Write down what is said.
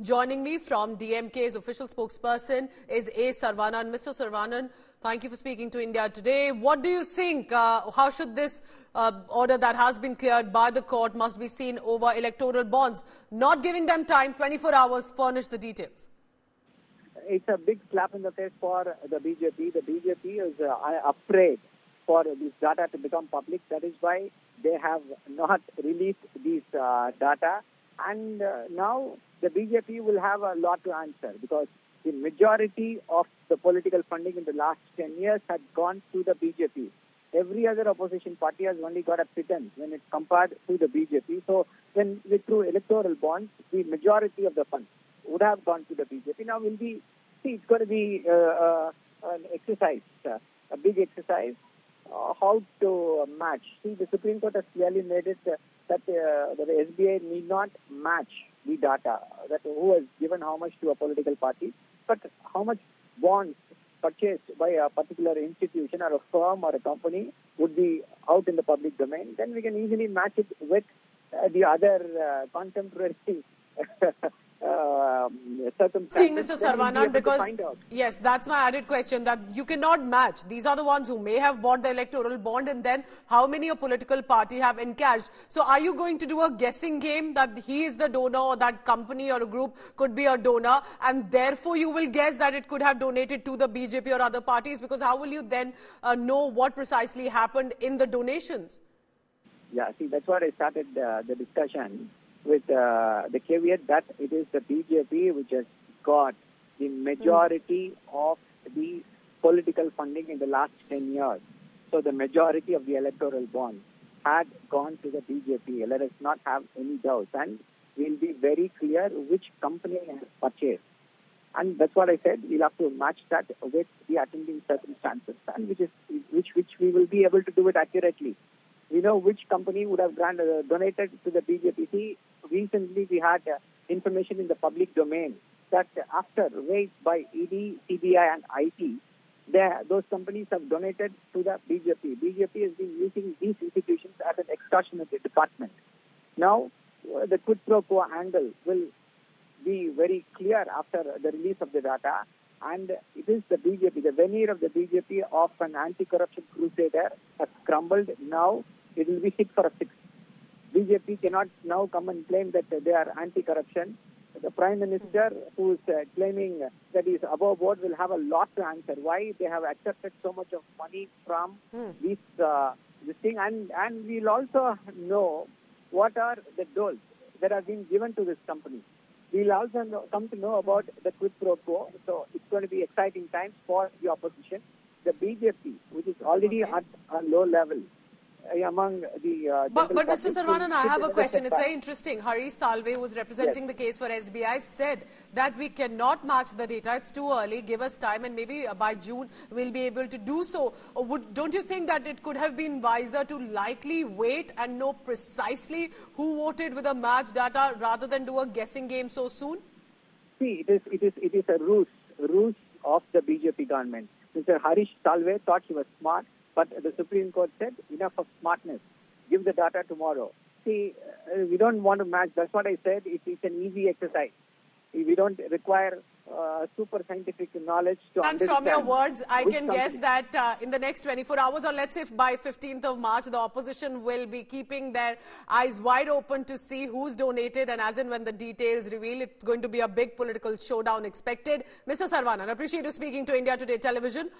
Joining me from DMK's official spokesperson is Saravanan. Mr. Saravanan, thank you for speaking to India Today. What do you think? How should this order that has been cleared by the court must be seen over electoral bonds? Not giving them time, 24 hours, furnish the details. It's a big slap in the face for the BJP. The BJP is afraid for this data to become public. That is why they have not released these data. And now the BJP will have a lot to answer because the majority of the political funding in the last 10 years had gone to the BJP. Every other opposition party has only got a pittance when it's compared to the BJP. So when through electoral bonds, the majority of the funds would have gone to the BJP. Now will be, it's going to be an exercise, a big exercise, how to match. See, the Supreme Court has clearly made it that the SBI need not match the data, that who has given how much to a political party, but how much bonds purchased by a particular institution or a firm or a company would be out in the public domain. Then we can easily match it with the other contemporary circumstances. Seeing Mr. Saravanan, because yes, that's my added question, that you cannot match. These are the ones who may have bought the electoral bond, and then how many a political party have encashed. So are you going to do a guessing game that he is the donor or that company or a group could be a donor, and therefore you will guess that it could have donated to the BJP or other parties? Because how will you then know what precisely happened in the donations? Yeah, see, that's why I started the discussion with the caveat that it is the BJP which has got the majority of the political funding in the last 10 years. So the majority of the electoral bonds had gone to the BJP. Let us not have any doubts. And we'll be very clear which company has purchased. And that's what I said. We'll have to match that with the attending circumstances, and which we will be able to do it accurately. We know which company would have donated to the BJP. See, recently we had information in the public domain that after raids by ED, CBI and IT, those companies have donated to the BJP. BJP has been using these institutions as an extortionate department. Now, the quid pro quo angle will be very clear after the release of the data. And it is the BJP, the veneer of the BJP of an anti-corruption crusader has crumbled. Now it will be hit for a fix. BJP cannot now come and claim that they are anti-corruption. The Prime Minister, who is claiming that he is above board, will have a lot to answer. Why they have accepted so much of money from this thing, and we'll also know what are the doles that have been given to this company. We'll also come to know about the quid pro quo. So it's going to be exciting times for the opposition. The BJP, which is already at a low level among the... But Mr. Saravanan, I have a question. It's very interesting. Harish Salve, who was representing the case for SBI, said that we cannot match the data. It's too early. Give us time, and maybe by June we'll be able to do so. Don't you think that it could have been wiser to likely wait and know precisely who voted with a match data rather than do a guessing game so soon? See, it is a ruse of the BJP government. Mr. Harish Salve thought he was smart, but the Supreme Court said, enough of smartness. Give the data tomorrow. See, we don't want to match. That's what I said. It's an easy exercise. We don't require super scientific knowledge to understand. And from your words, I can guess that in the next 24 hours, or let's say by 15th of March, the opposition will be keeping their eyes wide open to see who's donated, and as and when the details reveal, it's going to be a big political showdown expected. Mr. Saravanan, I appreciate you speaking to India Today Television.